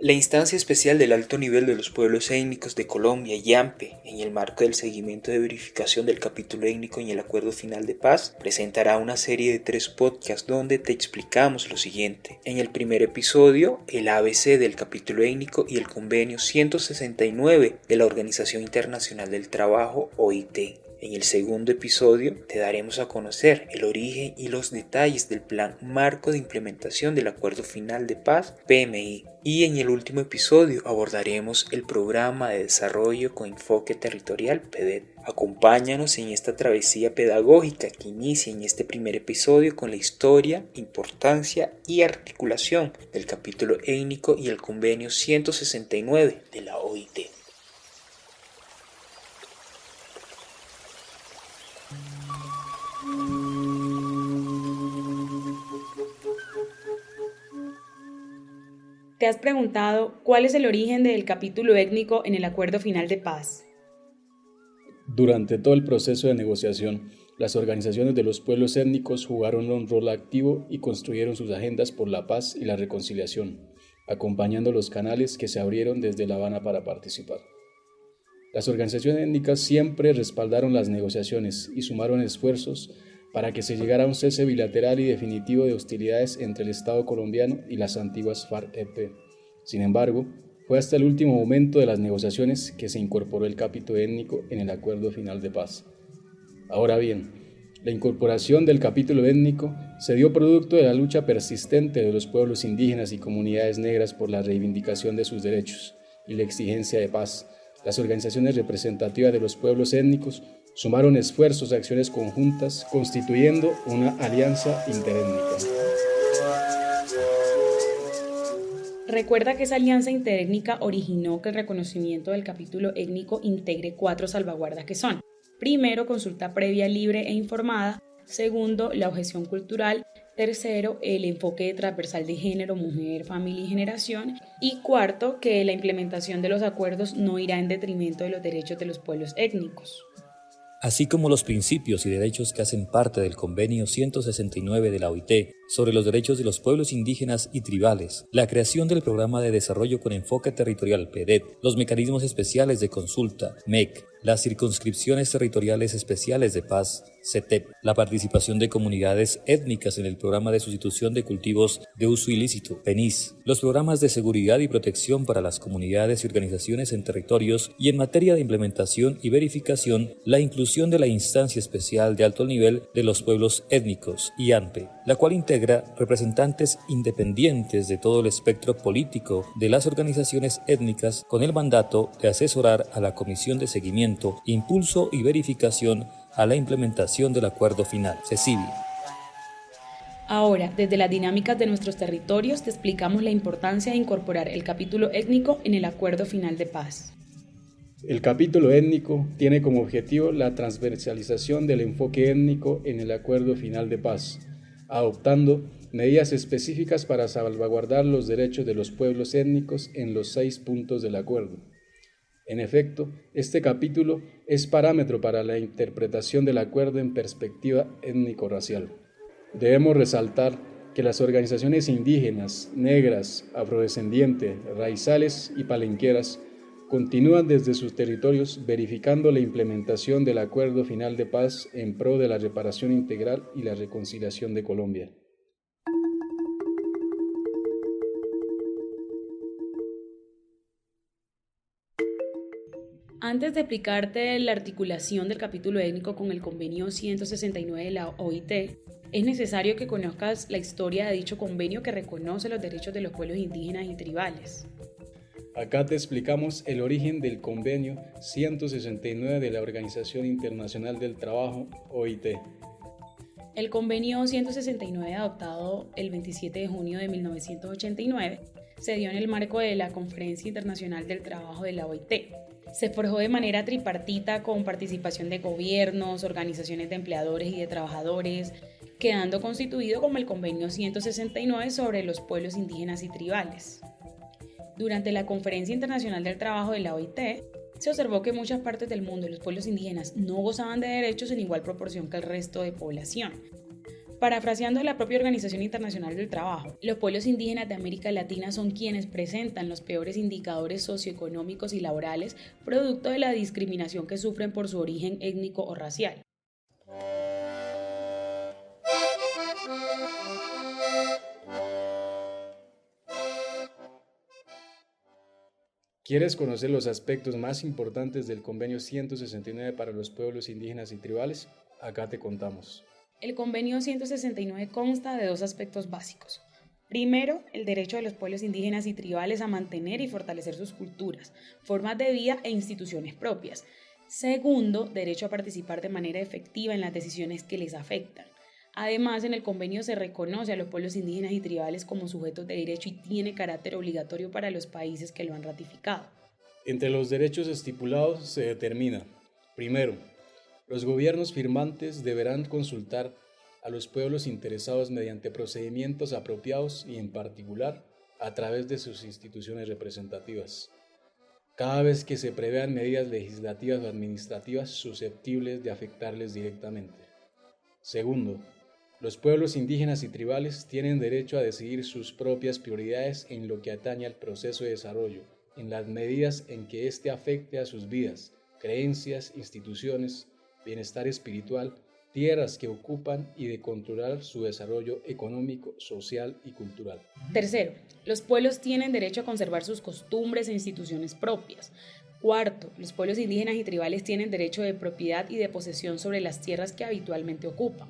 La instancia especial del alto nivel de los pueblos étnicos de Colombia, IAMPE, en el marco del seguimiento de verificación del capítulo étnico en el Acuerdo Final de Paz, presentará una serie de 3 podcasts donde te explicamos lo siguiente. En el primer episodio, el ABC del capítulo étnico y el convenio 169 de la Organización Internacional del Trabajo, OIT. En el segundo episodio te daremos a conocer el origen y los detalles del Plan Marco de Implementación del Acuerdo Final de Paz, PMI. Y en el último episodio abordaremos el Programa de Desarrollo con Enfoque Territorial, PEDET. Acompáñanos en esta travesía pedagógica que inicia en este primer episodio con la historia, importancia y articulación del capítulo étnico y el convenio 169 de la OIT. ¿Te has preguntado cuál es el origen del capítulo étnico en el Acuerdo Final de Paz? Durante todo el proceso de negociación, las organizaciones de los pueblos étnicos jugaron un rol activo y construyeron sus agendas por la paz y la reconciliación, acompañando los canales que se abrieron desde La Habana para participar. Las organizaciones étnicas siempre respaldaron las negociaciones y sumaron esfuerzos para que se llegara a un cese bilateral y definitivo de hostilidades entre el Estado colombiano y las antiguas FARC-EP. Sin embargo, fue hasta el último momento de las negociaciones que se incorporó el capítulo étnico en el Acuerdo Final de Paz. Ahora bien, la incorporación del capítulo étnico se dio producto de la lucha persistente de los pueblos indígenas y comunidades negras por la reivindicación de sus derechos y la exigencia de paz. Las organizaciones representativas de los pueblos étnicos sumaron esfuerzos y acciones conjuntas, constituyendo una alianza interétnica. Recuerda que esa alianza interétnica originó que el reconocimiento del capítulo étnico integre 4 salvaguardas que son: primero, consulta previa, libre e informada; segundo, la objeción cultural; tercero, el enfoque transversal de género, mujer, familia y generación; y cuarto, que la implementación de los acuerdos no irá en detrimento de los derechos de los pueblos étnicos. Así como los principios y derechos que hacen parte del Convenio 169 de la OIT sobre los derechos de los pueblos indígenas y tribales, la creación del Programa de Desarrollo con Enfoque Territorial, PEDET, los mecanismos especiales de consulta, MEC, las circunscripciones territoriales especiales de paz, CETEP, la participación de comunidades étnicas en el programa de sustitución de cultivos de uso ilícito, PENIS, los programas de seguridad y protección para las comunidades y organizaciones en territorios y en materia de implementación y verificación, la inclusión de la instancia especial de alto nivel de los pueblos étnicos, IAMPE, la cual integra representantes independientes de todo el espectro político de las organizaciones étnicas con el mandato de asesorar a la Comisión de Seguimiento, Impulso y Verificación a la implementación del Acuerdo Final, CECIBI. Ahora, desde las dinámicas de nuestros territorios, te explicamos la importancia de incorporar el capítulo étnico en el Acuerdo Final de Paz. El capítulo étnico tiene como objetivo la transversalización del enfoque étnico en el Acuerdo Final de Paz, adoptando medidas específicas para salvaguardar los derechos de los pueblos étnicos en los 6 puntos del acuerdo. En efecto, este capítulo es parámetro para la interpretación del acuerdo en perspectiva étnico-racial. Debemos resaltar que las organizaciones indígenas, negras, afrodescendientes, raizales y palenqueras continúan desde sus territorios verificando la implementación del Acuerdo Final de Paz en pro de la reparación integral y la reconciliación de Colombia. Antes de explicarte la articulación del capítulo étnico con el convenio 169 de la OIT, es necesario que conozcas la historia de dicho convenio que reconoce los derechos de los pueblos indígenas y tribales. Acá te explicamos el origen del convenio 169 de la Organización Internacional del Trabajo, OIT. El convenio 169, adoptado el 27 de junio de 1989, se dio en el marco de la Conferencia Internacional del Trabajo de la OIT. Se forjó de manera tripartita con participación de gobiernos, organizaciones de empleadores y de trabajadores, quedando constituido como el Convenio 169 sobre los pueblos indígenas y tribales. Durante la Conferencia Internacional del Trabajo de la OIT, se observó que en muchas partes del mundo los pueblos indígenas no gozaban de derechos en igual proporción que el resto de población. Parafraseando la propia Organización Internacional del Trabajo, los pueblos indígenas de América Latina son quienes presentan los peores indicadores socioeconómicos y laborales producto de la discriminación que sufren por su origen étnico o racial. ¿Quieres conocer los aspectos más importantes del Convenio 169 para los pueblos indígenas y tribales? Acá te contamos. El Convenio 169 consta de dos aspectos básicos. Primero, el derecho de los pueblos indígenas y tribales a mantener y fortalecer sus culturas, formas de vida e instituciones propias. Segundo, derecho a participar de manera efectiva en las decisiones que les afectan. Además, en el convenio se reconoce a los pueblos indígenas y tribales como sujetos de derecho y tiene carácter obligatorio para los países que lo han ratificado. Entre los derechos estipulados se determina, primero, los gobiernos firmantes deberán consultar a los pueblos interesados mediante procedimientos apropiados y, en particular, a través de sus instituciones representativas, cada vez que se prevean medidas legislativas o administrativas susceptibles de afectarles directamente. Segundo, los pueblos indígenas y tribales tienen derecho a decidir sus propias prioridades en lo que atañe al proceso de desarrollo, en las medidas en que éste afecte a sus vidas, creencias, instituciones, bienestar espiritual, tierras que ocupan y de controlar su desarrollo económico, social y cultural. Tercero, los pueblos tienen derecho a conservar sus costumbres e instituciones propias. Cuarto, los pueblos indígenas y tribales tienen derecho de propiedad y de posesión sobre las tierras que habitualmente ocupan.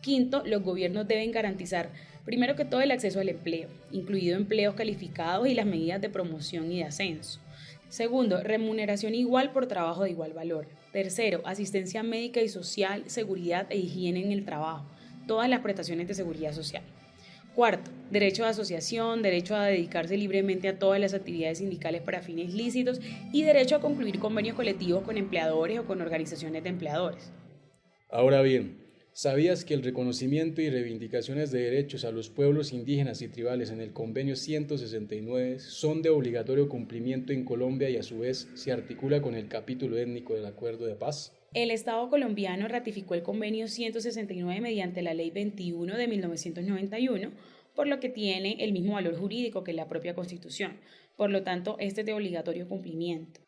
Quinto, los gobiernos deben garantizar, primero que todo, el acceso al empleo, incluido empleos calificados y las medidas de promoción y de ascenso. Segundo, remuneración igual por trabajo de igual valor. Tercero, asistencia médica y social, seguridad e higiene en el trabajo, todas las prestaciones de seguridad social. Cuarto, derecho a asociación, derecho a dedicarse libremente a todas las actividades sindicales para fines lícitos y derecho a concluir convenios colectivos con empleadores o con organizaciones de empleadores. Ahora bien, ¿sabías que el reconocimiento y reivindicaciones de derechos a los pueblos indígenas y tribales en el Convenio 169 son de obligatorio cumplimiento en Colombia y a su vez se articula con el capítulo étnico del Acuerdo de Paz? El Estado colombiano ratificó el Convenio 169 mediante la Ley 21 de 1991, por lo que tiene el mismo valor jurídico que la propia Constitución. Por lo tanto, este es de obligatorio cumplimiento.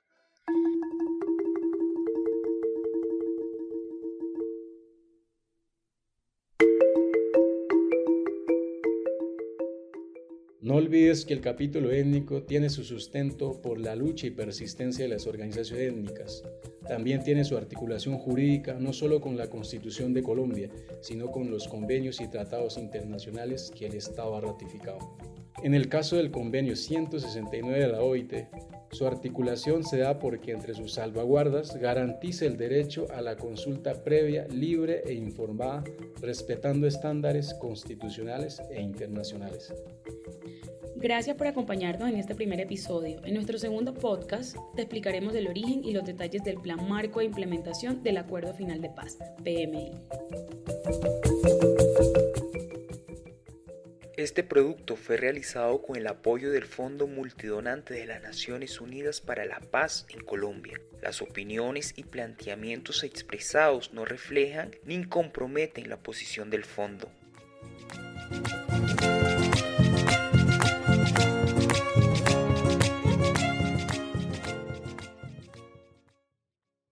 No olvides que el capítulo étnico tiene su sustento por la lucha y persistencia de las organizaciones étnicas. También tiene su articulación jurídica no solo con la Constitución de Colombia, sino con los convenios y tratados internacionales que el Estado ha ratificado. En el caso del Convenio 169 de la OIT, su articulación se da porque entre sus salvaguardas garantiza el derecho a la consulta previa, libre e informada, respetando estándares constitucionales e internacionales. Gracias por acompañarnos en este primer episodio. En nuestro segundo podcast te explicaremos el origen y los detalles del Plan Marco de Implementación del Acuerdo Final de Paz, PMI. Este producto fue realizado con el apoyo del Fondo Multidonante de las Naciones Unidas para la Paz en Colombia. Las opiniones y planteamientos expresados no reflejan ni comprometen la posición del fondo.